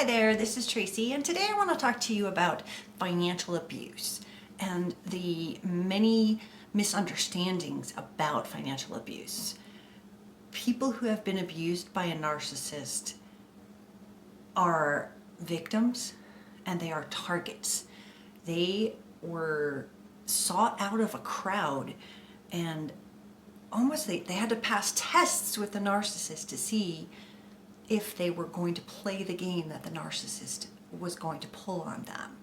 Hi there, this is Tracy, and today I want to talk to you about financial abuse and the many misunderstandings about financial abuse. People who have been abused by a narcissist are victims and they are targets. They were sought out of a crowd and almost they had to pass tests with the narcissist to see if they were going to play the game that the narcissist was going to pull on them.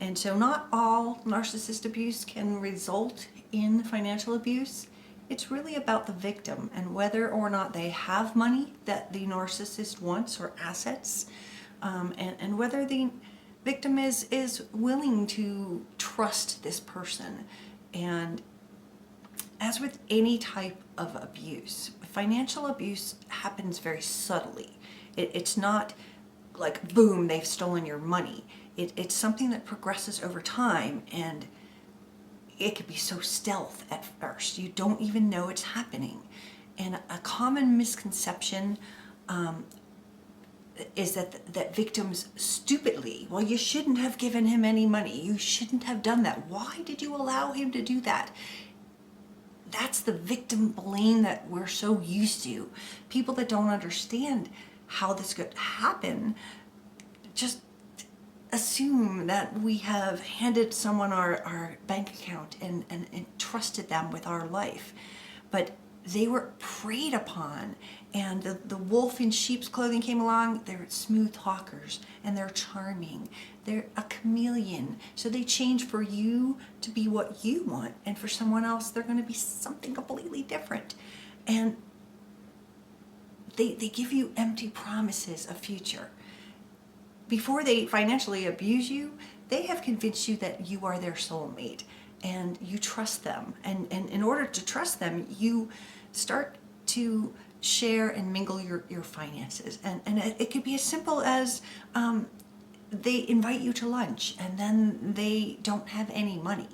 And so not all narcissist abuse can result in financial abuse. It's really about the victim and whether or not they have money that the narcissist wants or assets, and whether the victim is willing to trust this person. And as with any type of abuse, financial abuse happens very subtly. It's not like, boom, they've stolen your money. It's something that progresses over time, and it can be so stealth at first. You don't even know it's happening. And a common misconception is that victims stupidly, well, you shouldn't have given him any money. You shouldn't have done that. Why did you allow him to do that? That's the victim blame that we're so used to. People that don't understand how this could happen just assume that we have handed someone our bank account and entrusted them with our life. But they were preyed upon, and the wolf in sheep's clothing came along. They're smooth talkers and they're charming. They're a chameleon. So they change for you to be what you want, and for someone else they're going to be something completely different. And they give you empty promises of future. Before they financially abuse you, they have convinced you that you are their soulmate and you trust them. And in order to trust them, you start to share and mingle your finances. And it could be as simple as they invite you to lunch and then they don't have any money.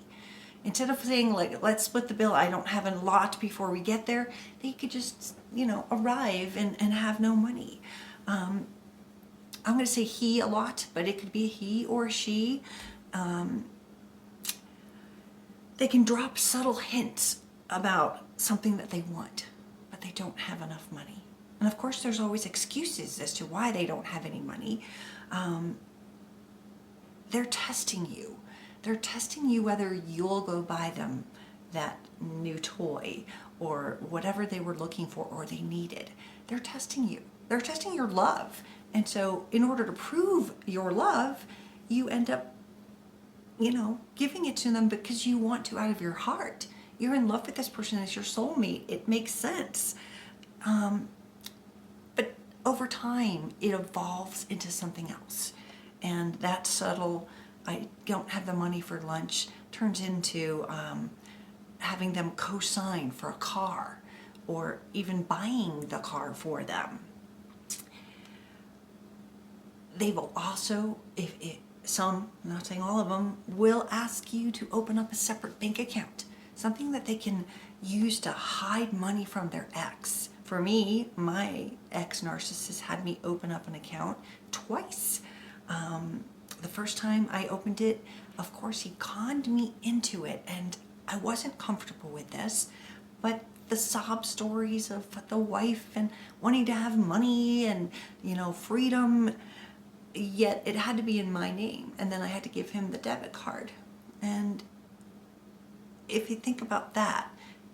Instead of saying, like, let's split the bill, I don't have a lot before we get there, they could just, arrive and have no money. I'm going to say he a lot, but it could be a he or a she. They can drop subtle hints about something that they want, but they don't have enough money. And of course, there's always excuses as to why they don't have any money. They're testing you. They're testing you whether you'll go buy them that new toy or whatever they were looking for or they needed. They're testing you. They're testing your love. And so in order to prove your love, you end up, giving it to them because you want to out of your heart. You're in love with this person as your soulmate. It makes sense. But over time, it evolves into something else. And that subtle, I don't have the money for lunch, turns into having them co-sign for a car or even buying the car for them. They will also, some, I'm not saying all of them, will ask you to open up a separate bank account, something that they can use to hide money from their ex. For me, my ex-narcissist had me open up an account twice. The first time I opened it, of course, he conned me into it, and I wasn't comfortable with this, but the sob stories of the wife and wanting to have money and, freedom, yet it had to be in my name, and then I had to give him the debit card. And if you think about that,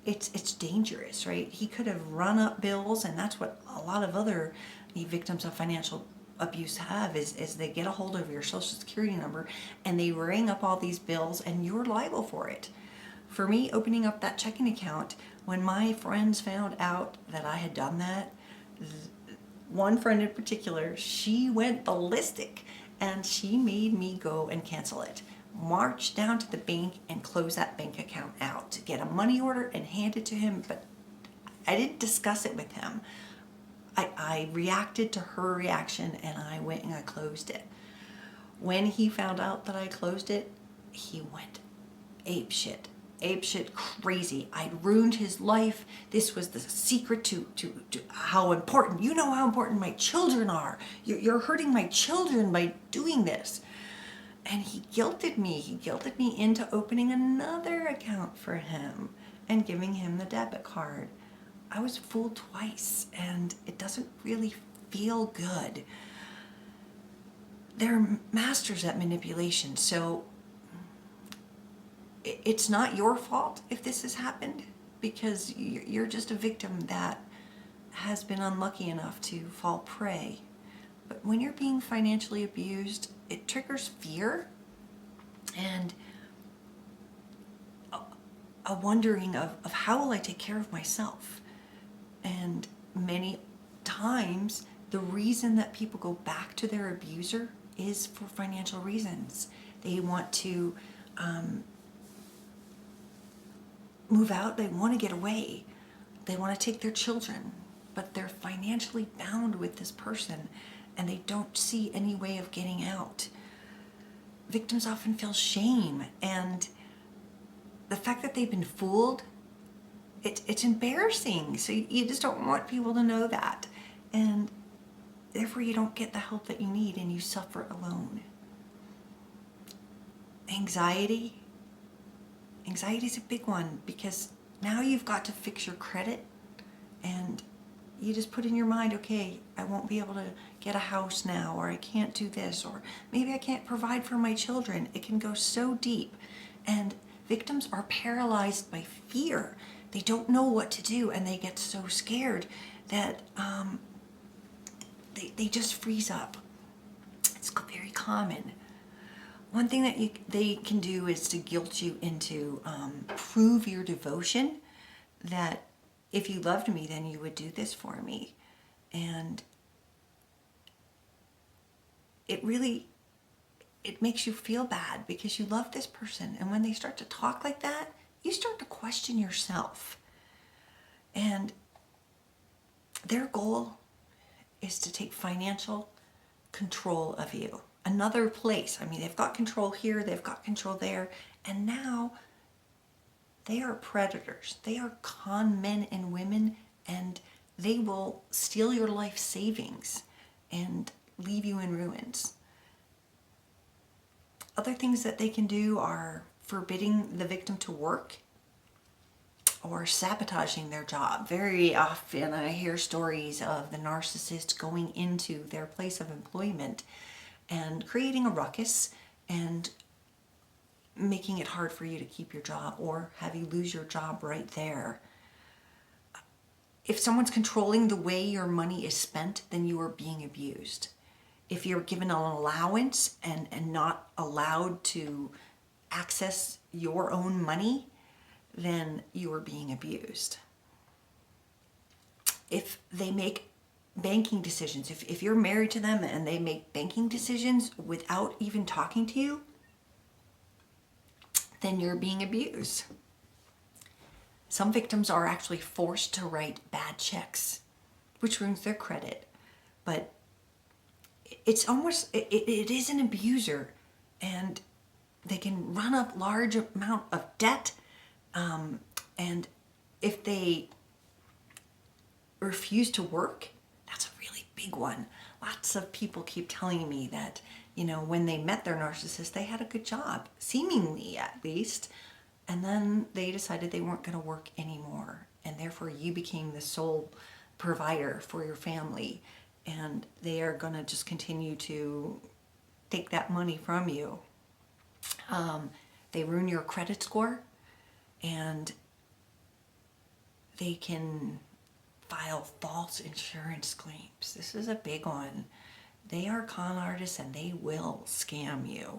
it's dangerous, right? He could have run up bills, and that's what a lot of other victims of financial abuse have, is they get a hold of your social security number and they ring up all these bills and you're liable for it. For me, opening up that checking account, when my friends found out that I had done that, one friend in particular, she went ballistic and she made me go and cancel it. March down to the bank and close that bank account out, to get a money order and hand it to him, but I didn't discuss it with him. I reacted to her reaction and I went and I closed it. When he found out that I closed it, he went apeshit. apeshit crazy. I'd ruined his life. This was the secret to how important, you know how important my children are. You're hurting my children by doing this. And he guilted me. He guilted me into opening another account for him and giving him the debit card. I was fooled twice, and it doesn't really feel good. They're masters at manipulation, so it's not your fault if this has happened, because you're just a victim that has been unlucky enough to fall prey. But when you're being financially abused, it triggers fear and a wondering of how will I take care of myself? And many times the reason that people go back to their abuser is for financial reasons. They want to move out, they want to get away, they want to take their children, but they're financially bound with this person and they don't see any way of getting out. Victims often feel shame, and the fact that they've been fooled, it's embarrassing. So you just don't want people to know that, and therefore you don't get the help that you need and you suffer alone. Anxiety is a big one, because now you've got to fix your credit, and you just put in your mind, okay, I won't be able to get a house now, or I can't do this, or maybe I can't provide for my children. It can go so deep, and victims are paralyzed by fear. They don't know what to do, and they get so scared that they just freeze up. It's very common. One thing that they can do is to guilt you into prove your devotion, that if you loved me, then you would do this for me. And it makes you feel bad because you love this person. And when they start to talk like that, you start to question yourself. And their goal is to take financial control of you. Another place. I mean, they've got control here, they've got control there, and now they are predators. They are con men and women, and they will steal your life savings and leave you in ruins. Other things that they can do are forbidding the victim to work or sabotaging their job. Very often I hear stories of the narcissist going into their place of employment and creating a ruckus and making it hard for you to keep your job, or have you lose your job right there. If someone's controlling the way your money is spent, then you are being abused. If you're given an allowance and not allowed to access your own money, then you are being abused. If they make banking decisions, if you're married to them and they make banking decisions without even talking to you, then you're being abused. Some victims are actually forced to write bad checks, which ruins their credit. But it's almost, it is an abuser, and they can run up large amount of debt. And if they refuse to work, that's a really big one. Lots of people keep telling me that, you know, when they met their narcissist, they had a good job, seemingly at least, and then they decided they weren't going to work anymore, and therefore you became the sole provider for your family, and they are going to just continue to take that money from you. They ruin your credit score, and they can file false insurance claims. This is a big one. They are con artists, and they will scam you.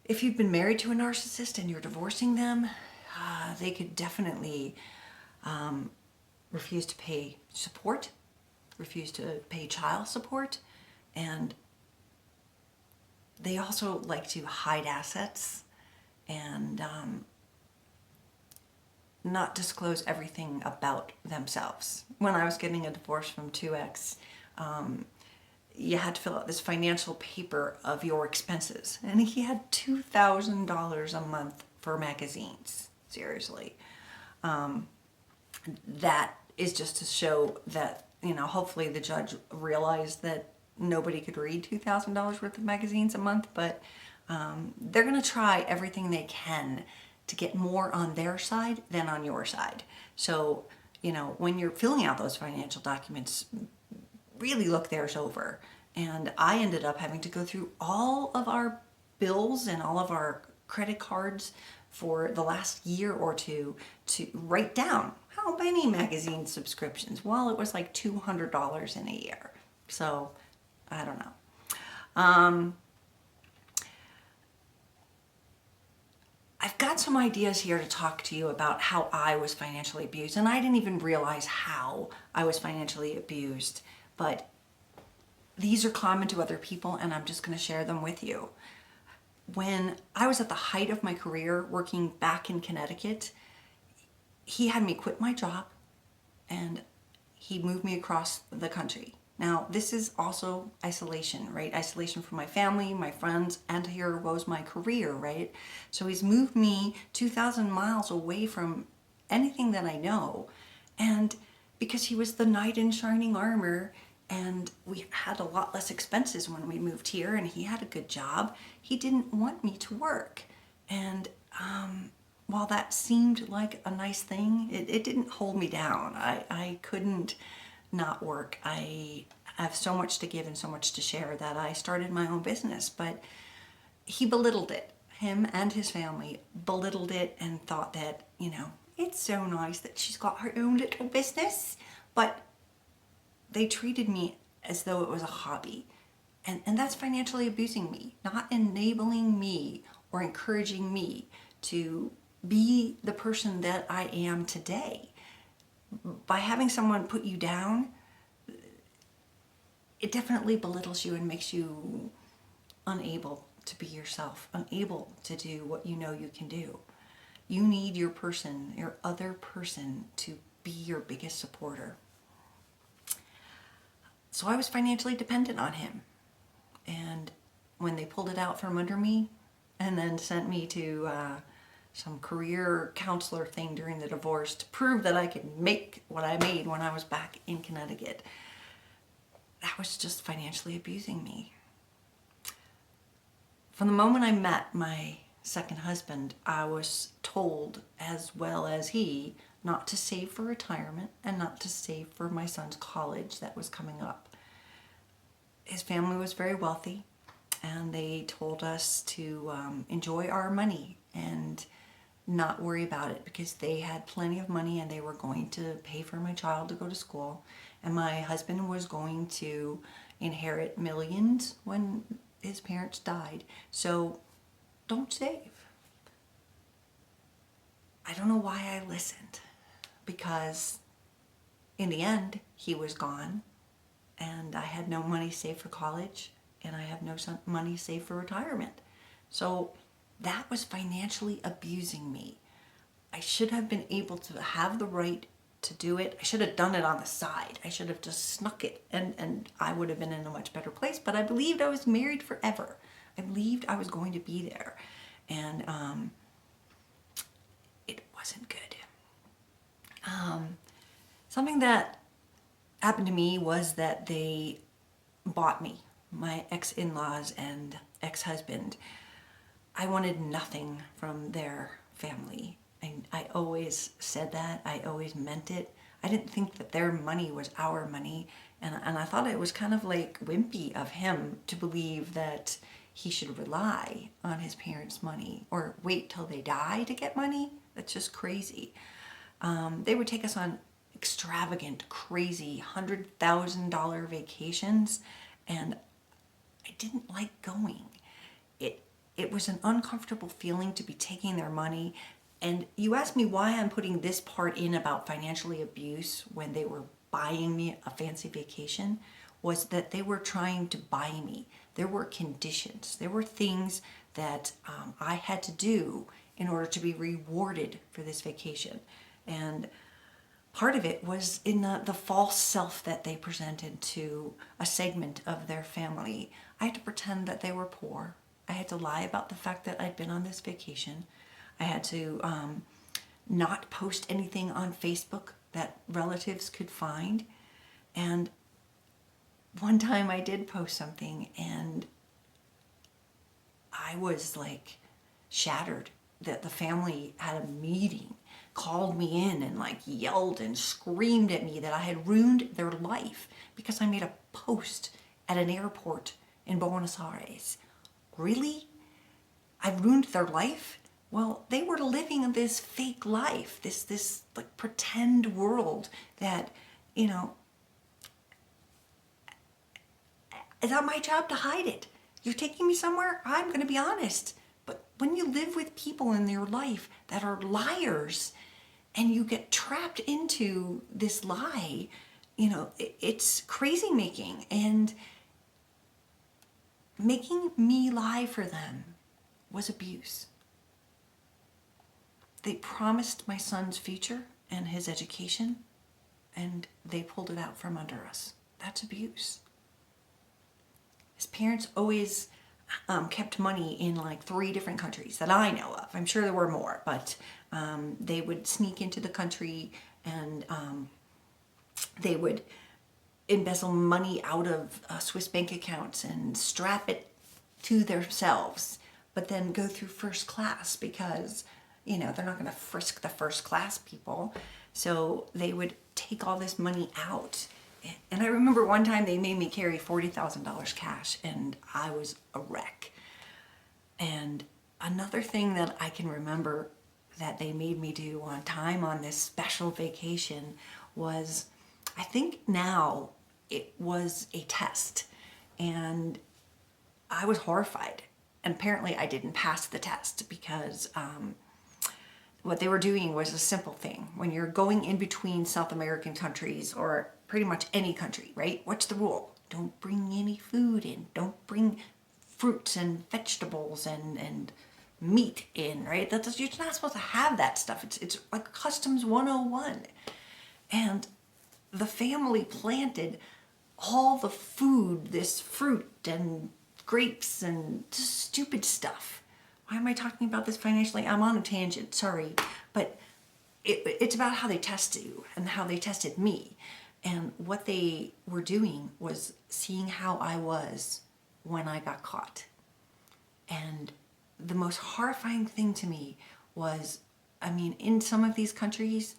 If you've been married to a narcissist and you're divorcing them, they could definitely refuse to pay support, refuse to pay child support, and they also like to hide assets and not disclose everything about themselves. When I was getting a divorce from 2X, you had to fill out this financial paper of your expenses, and he had $2,000 a month for magazines. Seriously. That is just to show that, hopefully the judge realized that nobody could read $2,000 worth of magazines a month, but they're going to try everything they can to get more on their side than on your side. So, when you're filling out those financial documents, really look theirs over. And I ended up having to go through all of our bills and all of our credit cards for the last year or two to write down how many magazine subscriptions. Well, it was like $200 in a year. So, I don't know. I've got some ideas here to talk to you about how I was financially abused, and I didn't even realize how I was financially abused, but these are common to other people, and I'm just going to share them with you. When I was at the height of my career working back in Connecticut, he had me quit my job and he moved me across the country. Now, this is also isolation, right? Isolation from my family, my friends, and here was my career, right? So he's moved me 2,000 miles away from anything that I know. And because he was the knight in shining armor and we had a lot less expenses when we moved here and he had a good job, he didn't want me to work. And while that seemed like a nice thing, it didn't hold me down. I couldn't not work. I have so much to give and so much to share that I started my own business, but he belittled it. Him and his family belittled it and thought that, it's so nice that she's got her own little business, but they treated me as though it was a hobby. And that's financially abusing me, not enabling me or encouraging me to be the person that I am today. By having someone put you down, it definitely belittles you and makes you unable to be yourself, unable to do what you know you can do. You need your person, your other person, to be your biggest supporter. So I was financially dependent on him. And when they pulled it out from under me and then sent me to some career counselor thing during the divorce to prove that I could make what I made when I was back in Connecticut, that was just financially abusing me. From the moment I met my second husband, I was told, as well as he, not to save for retirement and not to save for my son's college that was coming up. His family was very wealthy, and they told us to enjoy our money and not worry about it because they had plenty of money and they were going to pay for my child to go to school, and my husband was going to inherit millions when his parents died. So don't save. I don't know why I listened, because in the end he was gone and I had no money saved for college and I have no money saved for retirement. So that was financially abusing me. I should have been able to have the right to do it. I should have done it on the side. I should have just snuck it and I would have been in a much better place. But I believed I was married forever. I believed I was going to be there. And it wasn't good. Something that happened to me was that they bought me, my ex-in-laws and ex-husband. I wanted nothing from their family. I always said that. I always meant it. I didn't think that their money was our money. And I thought it was kind of like wimpy of him to believe that he should rely on his parents' money or wait till they die to get money. That's just crazy. They would take us on extravagant, crazy $100,000 vacations, and I didn't like going. It was an uncomfortable feeling to be taking their money. And you asked me why I'm putting this part in about financially abuse when they were buying me a fancy vacation, was that they were trying to buy me. There were conditions. There were things that I had to do in order to be rewarded for this vacation. And part of it was in the false self that they presented to a segment of their family. I had to pretend that they were poor. I had to lie about the fact that I'd been on this vacation. I had to not post anything on Facebook that relatives could find. And one time I did post something and I was like shattered that the family had a meeting, called me in and like yelled and screamed at me that I had ruined their life because I made a post at an airport in Buenos Aires. Really? I ruined their life? Well, they were living this fake life, this like pretend world that, you know, it's not my job to hide it. You're taking me somewhere, I'm going to be honest. But when you live with people in your life that are liars and you get trapped into this lie, you know, it's crazy making. And making me lie for them was abuse. They promised my son's future and his education, and they pulled it out from under us. That's abuse. His parents always kept money in like 3 different countries that I know of. I'm sure there were more, but they would sneak into the country and they would embezzle money out of Swiss bank accounts and strap it to themselves, but then go through first class because, you know, they're not going to frisk the first class people. So they would take all this money out. And I remember one time they made me carry $40,000 cash and I was a wreck. And another thing that I can remember that they made me do one time on this special vacation was, I think now it was a test and I was horrified. And apparently I didn't pass the test because what they were doing was a simple thing. When you're going in between South American countries or pretty much any country, right? What's the rule? Don't bring any food in. Don't bring fruits and vegetables and meat in, right? You're not supposed to have that stuff. It's like Customs 101. And the family planted all the food, this fruit and grapes and just stupid stuff. Why am I talking about this financially? I'm on a tangent, sorry. But it's about how they test you and how they tested me. And what they were doing was seeing how I was when I got caught. And the most horrifying thing to me was, I mean, in some of these countries,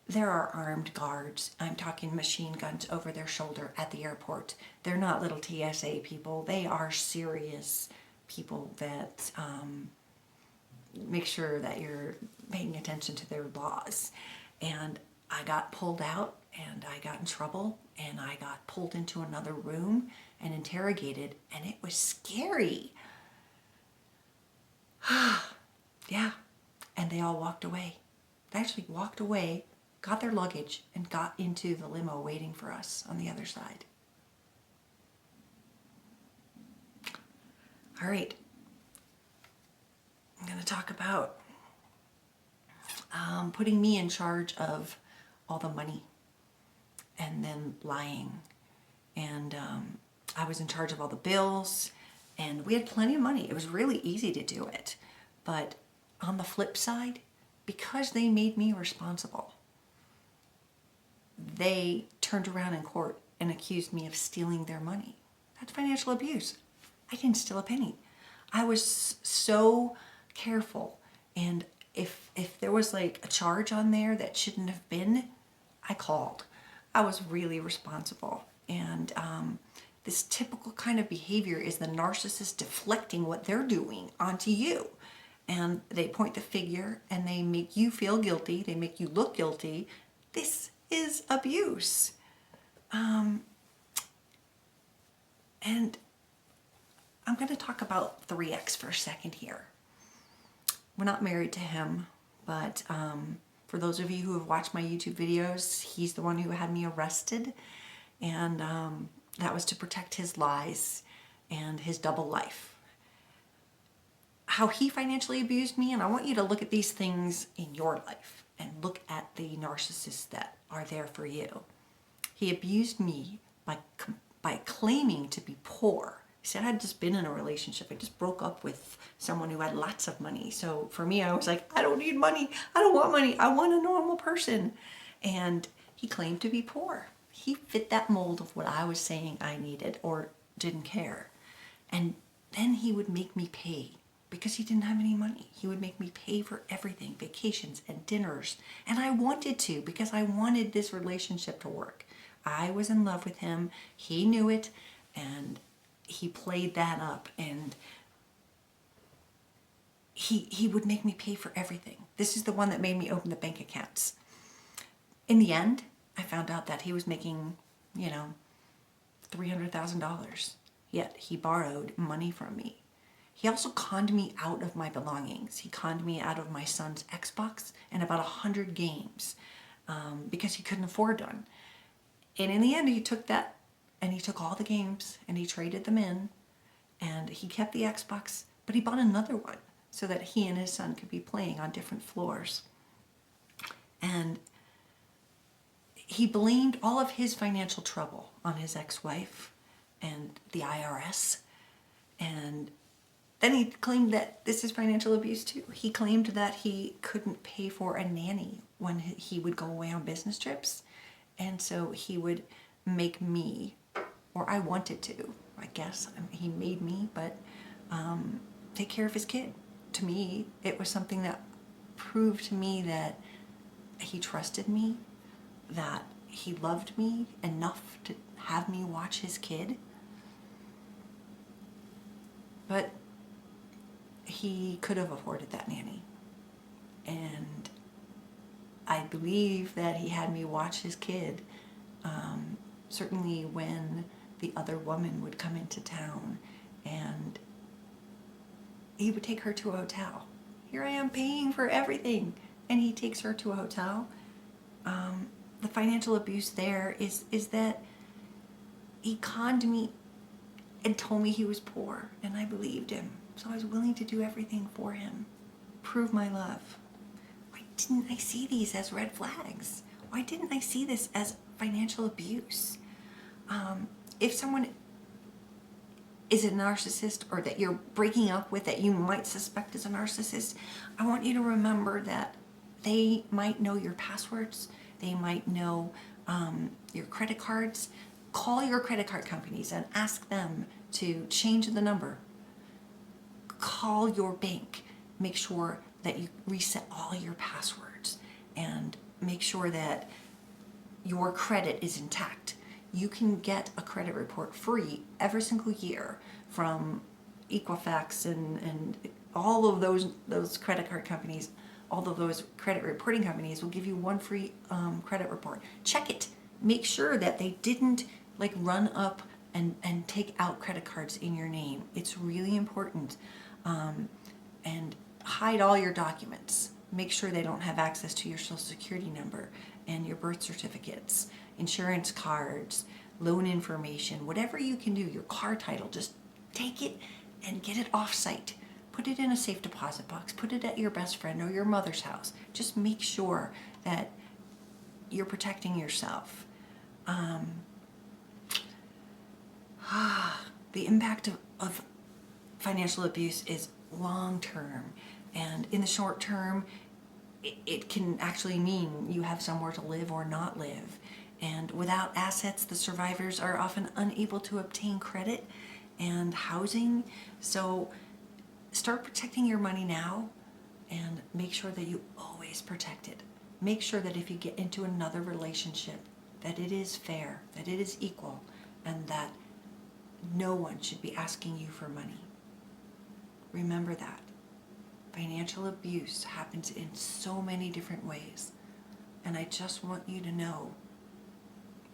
there are armed guards. I'm talking machine guns over their shoulder at the airport. They're not little TSA people. They are serious people that make sure that you're paying attention to their laws. And I got pulled out and I got in trouble and I got pulled into another room and interrogated, and it was scary. Yeah. And they all walked away. They actually walked away, got their luggage, and got into the limo waiting for us on the other side. All right. I'm going to talk about putting me in charge of all the money and then lying. And I was in charge of all the bills and we had plenty of money. It was really easy to do it. But on the flip side, because they made me responsible, they turned around in court and accused me of stealing their money. That's financial abuse. I didn't steal a penny. I was so careful. And if there was like a charge on there that shouldn't have been, I called. I was really responsible. And this typical kind of behavior is the narcissist deflecting what they're doing onto you. And they point the finger and they make you feel guilty. They make you look guilty. This is abuse. And I'm going to talk about 3X for a second here. We're not married to him, but for those of you who have watched my YouTube videos, he's the one who had me arrested. And that was to protect his lies and his double life. How he financially abused me, and I want you to look at these things in your life and look at the narcissists that are there for you. He abused me by claiming to be poor He said I'd just been in a relationship. I just broke up with someone who had lots of money. So for me, I was like, I don't need money. I don't want money. I want a normal person. And he claimed to be poor. He fit that mold of what I was saying I needed or didn't care. And then he would make me pay because he didn't have any money. He would make me pay for everything, vacations and dinners. And I wanted to because I wanted this relationship to work. I was in love with him. He knew it, and he played that up, and he would make me pay for everything. This is the one that made me open the bank accounts. In the end, I found out that he was making, $300,000. Yet he borrowed money from me. He also conned me out of my belongings. He conned me out of my son's Xbox and about 100 games because he couldn't afford one. And in the end, he took that and he took all the games and he traded them in, and he kept the Xbox, but he bought another one so that he and his son could be playing on different floors. And he blamed all of his financial trouble on his ex-wife and the IRS. And then he claimed that this is financial abuse too. He claimed that he couldn't pay for a nanny when he would go away on business trips. And so he would make me, or I wanted to, I guess, he made me, but take care of his kid. To me, it was something that proved to me that he trusted me, that he loved me enough to have me watch his kid. But he could have afforded that nanny. And I believe that he had me watch his kid, certainly when the other woman would come into town, and he would take her to a hotel. Here I am paying for everything, and he takes her to a hotel. The financial abuse there is that he conned me and told me he was poor, and I believed him. So I was willing to do everything for him, prove my love. Why didn't I see these as red flags? Why didn't I see this as financial abuse? If someone is a narcissist, or that you're breaking up with that you might suspect is a narcissist, I want you to remember that they might know your passwords. They might know your credit cards. Call your credit card companies and ask them to change the number. Call your bank. Make sure that you reset all your passwords and make sure that your credit is intact. You can get a credit report free every single year from Equifax and all of those credit card companies. All of those credit reporting companies will give you one free credit report. Check it. Make sure that they didn't run up and take out credit cards in your name. It's really important. And hide all your documents. Make sure they don't have access to your social security number and your birth certificates, insurance cards, loan information, whatever you can do, your car title. Just take it and get it off-site. Put it in a safe deposit box. Put it at your best friend or your mother's house. Just make sure that you're protecting yourself. The impact of financial abuse is long-term, and in the short term, it can actually mean you have somewhere to live or not live. And without assets, the survivors are often unable to obtain credit and housing. So start protecting your money now, and make sure that you always protect it. Make sure that if you get into another relationship, that it is fair, that it is equal, and that no one should be asking you for money. Remember that. Financial abuse happens in so many different ways. And I just want you to know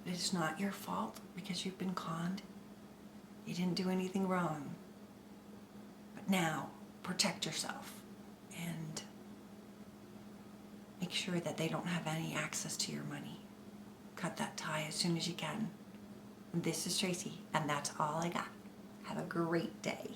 that it's not your fault because you've been conned. You didn't do anything wrong. But now, protect yourself and make sure that they don't have any access to your money. Cut that tie as soon as you can. This is Tracy, and that's all I got. Have a great day.